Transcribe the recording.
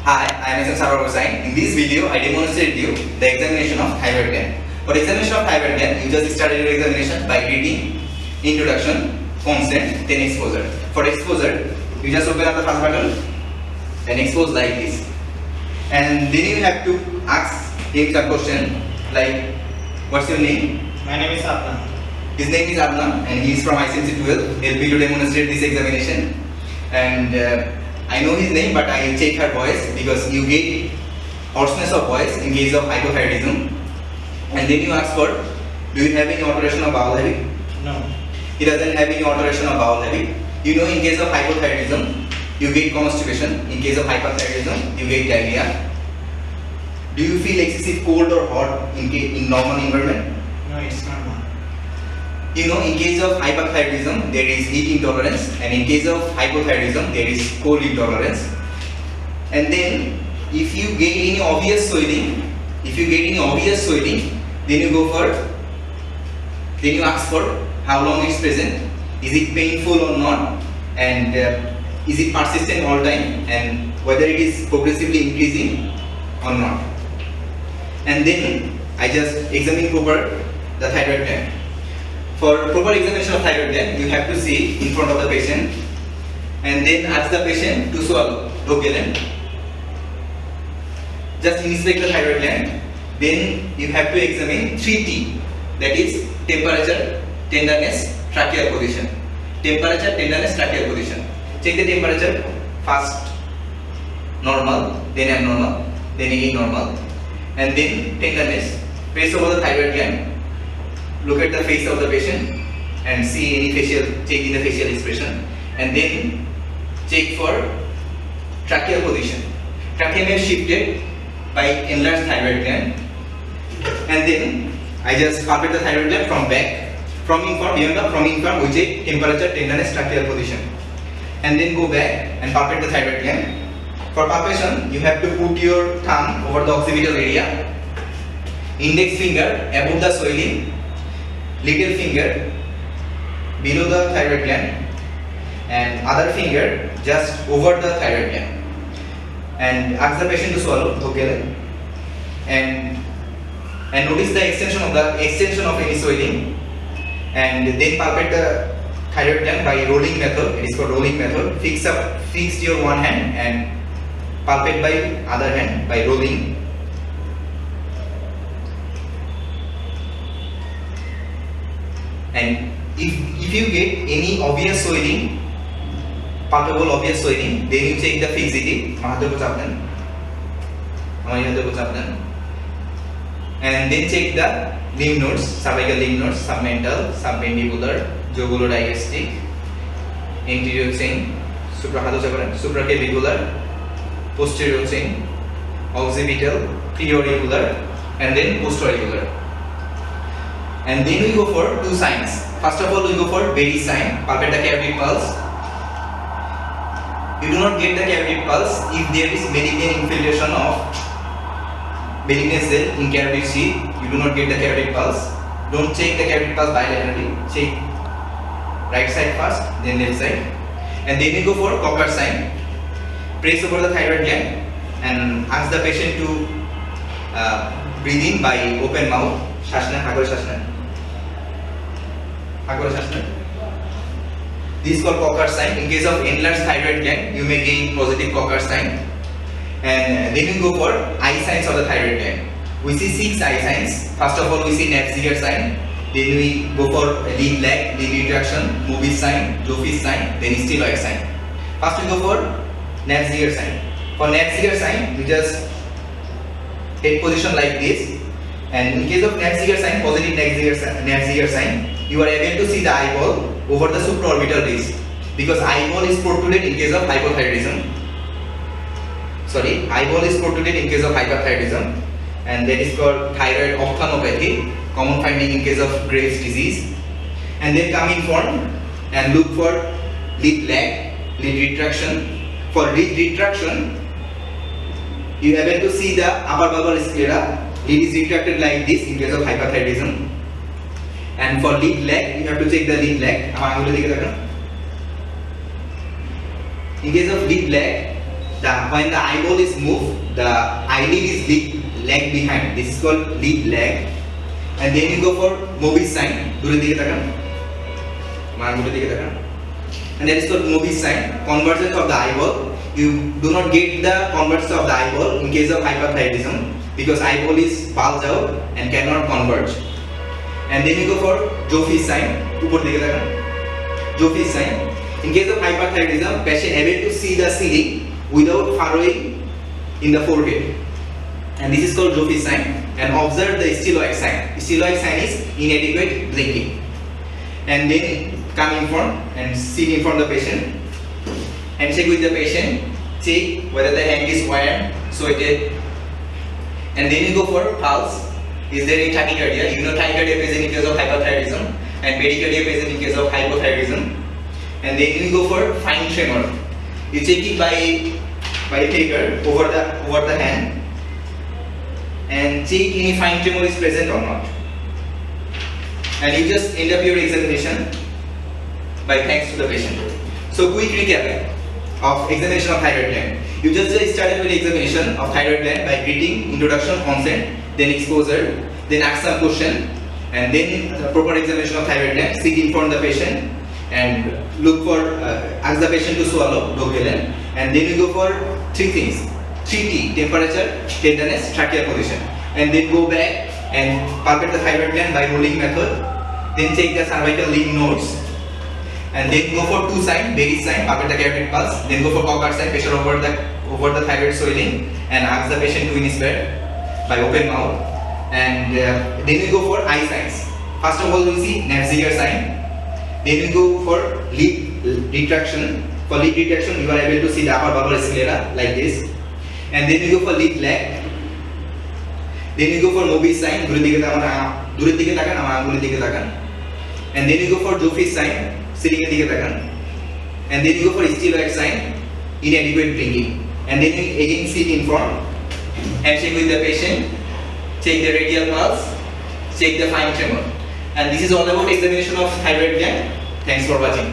Hi, I am Thyroid. In this video, I demonstrate you the examination of thyroid gland. For examination of thyroid gland, you just started your examination by reading introduction, consent, then exposure. For exposure, you just open up the first button and expose like this. And then you have to ask him some question like, what's your name? My name is Adnan. His name is Adnan and he is from ICMC 12. Help me to demonstrate this examination. And I know his name, but I will check her voice because you get hoarseness of voice in case of hypothyroidism. And then you ask for, do you have any alteration of bowel habit? No. He doesn't have any alteration of bowel habit. You know, in case of hypothyroidism, you get constipation. In case of hyperthyroidism, you get diarrhea. Do you feel excessive cold or hot in normal environment? No, it's not one. You know, in case of hyperthyroidism, there is heat intolerance, and in case of hypothyroidism, there is cold intolerance. And then, if you get any obvious swelling, then you ask for how long it's present, is it painful or not, and is it persistent all time, and whether it is progressively increasing or not. And then I just examine proper the thyroid gland. For proper examination of thyroid gland, you have to sit in front of the patient and then ask the patient to swallow gland. Just inspect the thyroid gland. Then you have to examine 3T, that is temperature, tenderness, tracheal position. Temperature, tenderness, tracheal position. Check the temperature, first normal, then abnormal, then again normal, and then tenderness. Press over the thyroid gland. Look at the face of the patient and see any change in the facial expression, and then check for tracheal position. Trachea may shifted by enlarged thyroid gland, and then I just palpate the thyroid gland from back, from in front, we check temperature, tenderness, tracheal position, and then go back and palpate the thyroid gland. For palpation, you have to put your thumb over the occipital area, index finger above the swelling, little finger below the thyroid gland, and other finger just over the thyroid gland, and ask the patient to swallow and notice the extension of any swelling, and then palpate the thyroid gland by rolling method. It is called rolling method. Fix your one hand and palpate by other hand by rolling. And if you get any obvious swelling, palpable obvious swelling, then you check the fixity, and then check the lymph nodes, cervical lymph nodes, submental, submandibular, jugulo-digastric, anterior chain, supraclavicular, posterior chain, occipital, preauricular, and then postauricular. And then we go for two signs. First of all, we go for Berry sign, palpate the carotid pulse. You do not get the carotid pulse if there is malignant infiltration of malignant cell in carotid sheath. You do not get the carotid pulse. Don't check the carotid pulse bilaterally. Check right side first, then left side. And then we go for Cocker sign. Press over the thyroid gland and ask the patient to breathe in by open mouth. Shasana. This is called Cocker sign. In case of enlarged thyroid gland, you may gain positive Cocker sign. And then we go for eye signs of the thyroid gland. We see 6 eye signs. First of all, we see Napziger sign. Then we go for lead lag, lead retraction, Movie sign, Joffice sign, then styloid sign. First we go for Napziger sign. For Napziger sign, you just take position like this. And in case of Napziger sign, positive Napziger sign, you are able to see the eyeball over the supraorbital ridge, because eyeball is protruded in case of hypothyroidism. Eyeball is protruded in case of hyperthyroidism, and that is called thyroid ophthalmopathy, common finding in case of Graves' disease. And then come in front and look for lid lag, lid retraction. For lid retraction, you are able to see the upper bulbar sclera. Lid is retracted like this in case of hyperthyroidism. And for lid lag, you have to check the lid lag. In case of lid lag, when the eyeball is moved, the eyelid is lag behind. This is called lid lag. And then you go for Mobius sign. দূরের দিকে তাকান, মানগুলোর দিকে তাকান. And that is called Mobius sign. Convergence of the eyeball. You do not get the convergence of the eyeball in case of hyperthyroidism because eyeball is bulged out and cannot converge. And then you go for Joffrey sign. উপর দিকে তাকান. Joffrey sign. In case of hyperthyroidism, patient able to see the ceiling without furrowing in the forehead. And this is called Joffrey sign. And observe the styloid sign. Styloid sign is inadequate blinking. And then come in front and sit in front of the patient and check with the patient, check whether the hand is warm, sweated. And then you go for pulse. Is there any tachycardia? You know tachycardia present in case of hyperthyroidism and bradycardia present in case of hypothyroidism. And then you go for fine tremor. You check it by finger over the hand and check any fine tremor is present or not. And you just end up your examination by thanks to the patient. So quick recap of examination of thyroid gland. You just started with examination of thyroid gland by greeting, introduction, consent, then exposure, then ask some question, and then the proper examination of thyroid gland. Sit in front of the patient and look for ask the patient to swallow Dogelan, and then you go for three things: 3T: temperature, tenderness, tracheal position, and then go back and palpate the thyroid gland by rolling method. Then take the cervical lymph nodes, and then go for 2 sign, Berry sign, palpate the carotid pulse. Then go for Cocker sign, pressure over the thyroid swelling, and ask the patient to inspire by open mouth. And then you go for eye signs. First of all, we see Nafziger sign. Then you go for lid retraction. For lid retraction, you are able to see the upper bulbar sclera like this. And then you go for lid lag. Then you go for Mobius sign. দূরের দিকে তাকান, আমার আঙ্গুলের দিকে তাকান. And then you go for Joffrey sign. Sitting এর দিকে তাকান. And then you go for styloid sign. Inadequate blinking. And then you again sit in front and check with the patient. Check the radial pulse. Check the fine tremor. And this is all about examination of thyroid gland. Thanks for watching.